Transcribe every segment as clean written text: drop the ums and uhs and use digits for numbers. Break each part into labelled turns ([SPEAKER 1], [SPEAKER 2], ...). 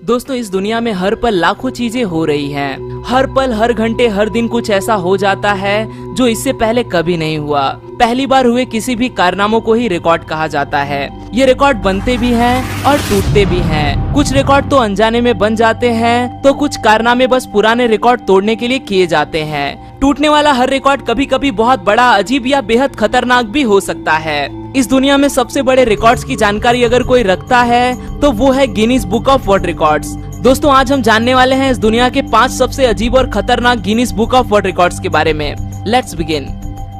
[SPEAKER 1] दोस्तों इस दुनिया में हर पल लाखों चीजें हो रही हैं। हर पल, हर घंटे, हर दिन कुछ ऐसा हो जाता है जो इससे पहले कभी नहीं हुआ। पहली बार हुए किसी भी कारनामों को ही रिकॉर्ड कहा जाता है। ये रिकॉर्ड बनते भी हैं और टूटते भी हैं। कुछ रिकॉर्ड तो अनजाने में बन जाते हैं, तो कुछ कारनामे बस पुराने रिकॉर्ड तोड़ने के लिए किए जाते हैं। टूटने वाला हर रिकॉर्ड कभी कभी बहुत बड़ा, अजीब या बेहद खतरनाक भी हो सकता है। इस दुनिया में सबसे बड़े रिकॉर्ड्स की जानकारी अगर कोई रखता है तो वो है Guinness Book of world records. दोस्तों आज हम जानने वाले हैं इस दुनिया के 5 सबसे अजीब और खतरनाक Guinness Book of world records के बारे में। Let's begin.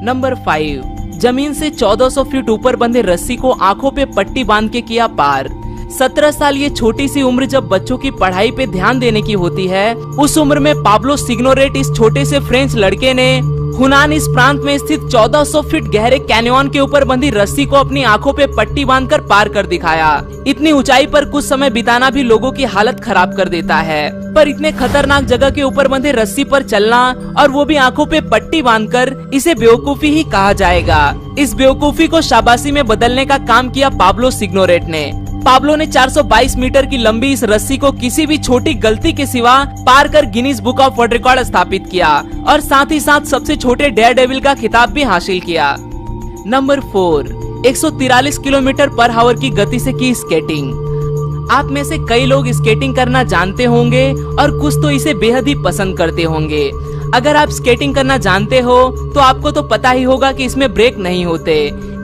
[SPEAKER 1] नंबर 5, जमीन से 1400 फीट ऊपर बंधे रस्सी को आंखों पे पट्टी बांध के किया पार। 17 साल ये छोटी सी उम्र जब बच्चों की पढ़ाई पे ध्यान देने की होती है, उस उम्र में पाब्लो सिग्नोरेट इस छोटे से फ्रेंच लड़के ने हुनान इस प्रांत में स्थित 1400 फीट गहरे कैनियन के ऊपर बंधी रस्सी को अपनी आंखों पे पट्टी बांधकर पार कर दिखाया। इतनी ऊंचाई पर कुछ समय बिताना भी लोगों की हालत खराब कर देता है, पर इतने खतरनाक जगह के ऊपर बंधे रस्सी पर चलना और वो भी आंखों पे पट्टी बांधकर, इसे बेवकूफी ही कहा जाएगा। इस बेवकूफी को शाबाशी में बदलने का काम किया पाब्लो सिग्नोरेट ने। पाब्लो ने 422 मीटर की लंबी इस रस्सी को किसी भी छोटी गलती के सिवा पार कर Guinness Book of World record स्थापित किया और साथ ही साथ सबसे छोटे डेयर डेविल का खिताब भी हासिल किया। नंबर 4, 143 किलोमीटर पर आवर की गति से की स्केटिंग। आप में से कई लोग स्केटिंग करना जानते होंगे और कुछ तो इसे बेहद ही पसंद करते होंगे। अगर आप स्केटिंग करना जानते हो तो आपको तो पता ही होगा कि इसमें ब्रेक नहीं होते,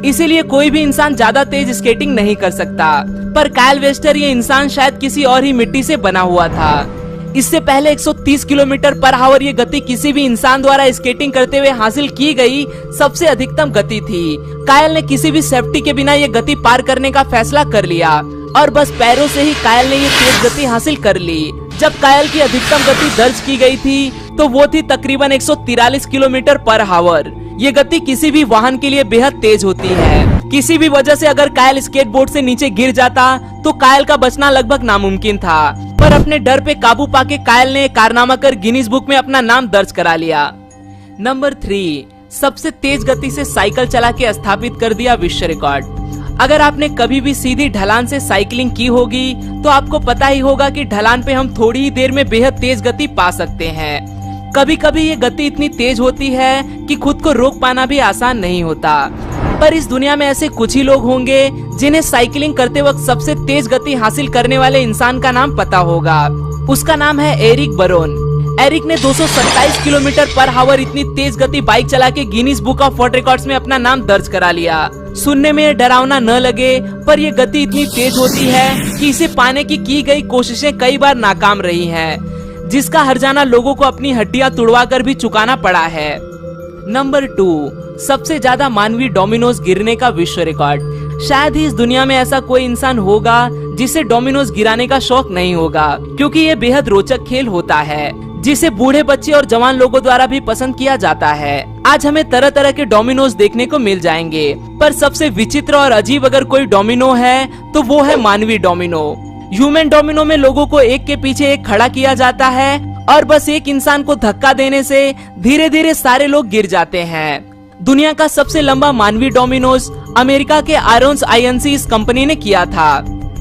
[SPEAKER 1] इसीलिए कोई भी इंसान ज्यादा तेज स्केटिंग नहीं कर सकता। पर कायल वेस्टर ये इंसान शायद किसी और ही मिट्टी से बना हुआ था। इससे पहले 130 किलोमीटर पर आवर ये गति किसी भी इंसान द्वारा स्केटिंग करते हुए हासिल की गई सबसे अधिकतम गति थी। कायल ने किसी भी सेफ्टी के बिना ये गति पार करने का फैसला कर लिया और बस पैरों से ही कायल ने ये तेज गति हासिल कर ली। जब कायल की अधिकतम गति दर्ज की गई थी तो वो थी तकरीबन 143 किलोमीटर पर आवर। ये गति किसी भी वाहन के लिए बेहद तेज होती है। किसी भी वजह से अगर कायल स्केटबोर्ड से नीचे गिर जाता तो कायल का बचना लगभग नामुमकिन था, पर अपने डर पे काबू पाके कायल ने कारनामा कर गिनीज बुक में अपना नाम दर्ज करा लिया। नंबर 3, सबसे तेज गति से साइकिल चला के स्थापित कर दिया विश्व रिकॉर्ड। अगर आपने कभी भी सीधी ढलान से साइकिलिंग की होगी तो आपको पता ही होगा कि ढलान पे हम थोड़ी ही देर में बेहद तेज गति पा सकते हैं। कभी कभी ये गति इतनी तेज होती है कि खुद को रोक पाना भी आसान नहीं होता, पर इस दुनिया में ऐसे कुछ ही लोग होंगे जिन्हें साइकिलिंग करते वक्त सबसे तेज गति हासिल करने वाले इंसान का नाम पता होगा। उसका नाम है एरिक बरोन। एरिक ने 227 किलोमीटर पर आवर इतनी तेज गति बाइक चला के Guinness Book of world records में अपना नाम दर्ज करा लिया। सुनने में डरावना न लगे, पर ये गति इतनी तेज होती है कि इसे पाने की गई कोशिशें कई बार नाकाम रही हैं, जिसका हर्जाना लोगों को अपनी हड्डियां तुड़वा कर भी चुकाना पड़ा है। नंबर 2, सबसे ज्यादा मानवीय डोमिनोज गिरने का विश्व रिकॉर्ड। शायद ही इस दुनिया में ऐसा कोई इंसान होगा जिसे डोमिनोज गिराने का शौक नहीं होगा, क्योंकि ये बेहद रोचक खेल होता है जिसे बूढ़े बच्चे और जवान लोगों द्वारा भी पसंद किया जाता है। आज हमें तरह तरह के डोमिनोज देखने को मिल जाएंगे, पर सबसे विचित्र और अजीब अगर कोई डोमिनो है तो वो है मानवीय डोमिनो। ह्यूमन डोमिनो में लोगों को एक के पीछे एक खड़ा किया जाता है और बस एक इंसान को धक्का देने से धीरे धीरे सारे लोग गिर जाते हैं। दुनिया का सबसे लंबा मानवीय डोमिनोज अमेरिका के आयरन्स आईएनसी इस कंपनी ने किया था।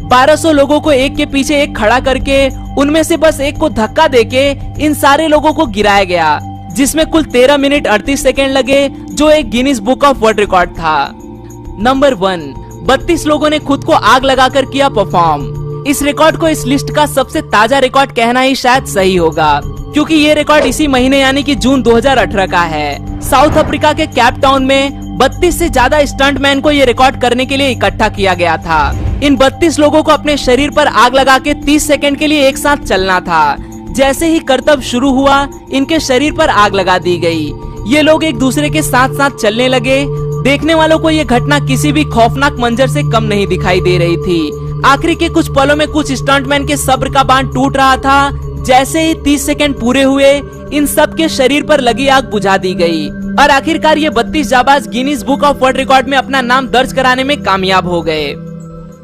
[SPEAKER 1] 1200 लोगों को एक के पीछे एक खड़ा करके उनमें से बस एक को धक्का देके इन सारे लोगों को गिराया गया, जिसमें कुल 13 मिनट 38 सेकेंड लगे, जो एक Guinness Book of World record था। नंबर 1, 32 लोगों ने खुद को आग लगाकर किया परफॉर्म। इस रिकॉर्ड को इस लिस्ट का सबसे ताजा रिकॉर्ड कहना ही शायद सही होगा, क्योंकि ये रिकॉर्ड इसी महीने यानी कि जून 2018 का है। साउथ अफ्रीका के कैप टाउन में 32 से ज्यादा स्टंटमैन को ये रिकॉर्ड करने के लिए इकट्ठा किया गया था। इन 32 लोगों को अपने शरीर पर आग लगा के 30 सेकंड के लिए एक साथ चलना था। जैसे ही करतब शुरू हुआ, इनके शरीर पर आग लगा दी गई। ये लोग एक दूसरे के साथ साथ चलने लगे। देखने वालों को ये घटना किसी भी खौफनाक मंजर से कम नहीं दिखाई दे रही थी। आखिरी के कुछ पलों में कुछ स्टंटमैन के सब्र का बांध टूट रहा था। जैसे ही 30 सेकंड पूरे हुए, इन सब के शरीर पर लगी आग बुझा दी गई और आखिरकार ये 32 जाबाज Guinness Book of World Record में अपना नाम दर्ज कराने में कामयाब हो गए।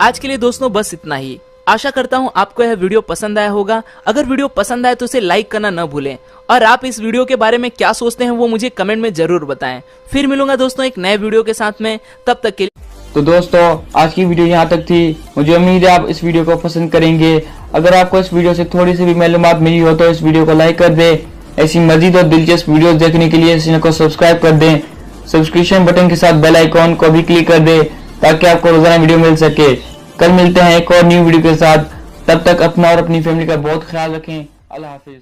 [SPEAKER 1] आज के लिए दोस्तों बस इतना ही। आशा करता हूँ आपको यह वीडियो पसंद आया होगा। अगर वीडियो पसंद आए तो इसे लाइक करना न भूलें और आप इस वीडियो के बारे में क्या सोचते हैं वो मुझे कमेंट में जरूर बताएं। फिर मिलूंगा दोस्तों एक नए वीडियो के साथ में, तब तक के लिए।
[SPEAKER 2] तो दोस्तों आज की वीडियो यहाँ तक थी। मुझे उम्मीद है आप इस वीडियो को पसंद करेंगे। अगर आपको इस वीडियो से थोड़ी सी भी मालूमात मिली हो तो इस वीडियो को लाइक कर दें। ऐसी मजीद और दिलचस्प वीडियोस देखने के लिए चैनल को सब्सक्राइब कर दें। सब्सक्रिप्शन बटन के साथ बेल आइकॉन को भी क्लिक कर दें ताकि आपको रोजाना वीडियो मिल सके। कल मिलते हैं एक और न्यू वीडियो के साथ। तब तक अपना और अपनी फैमिली का बहुत ख्याल रखें। अल्लाह हाफिज।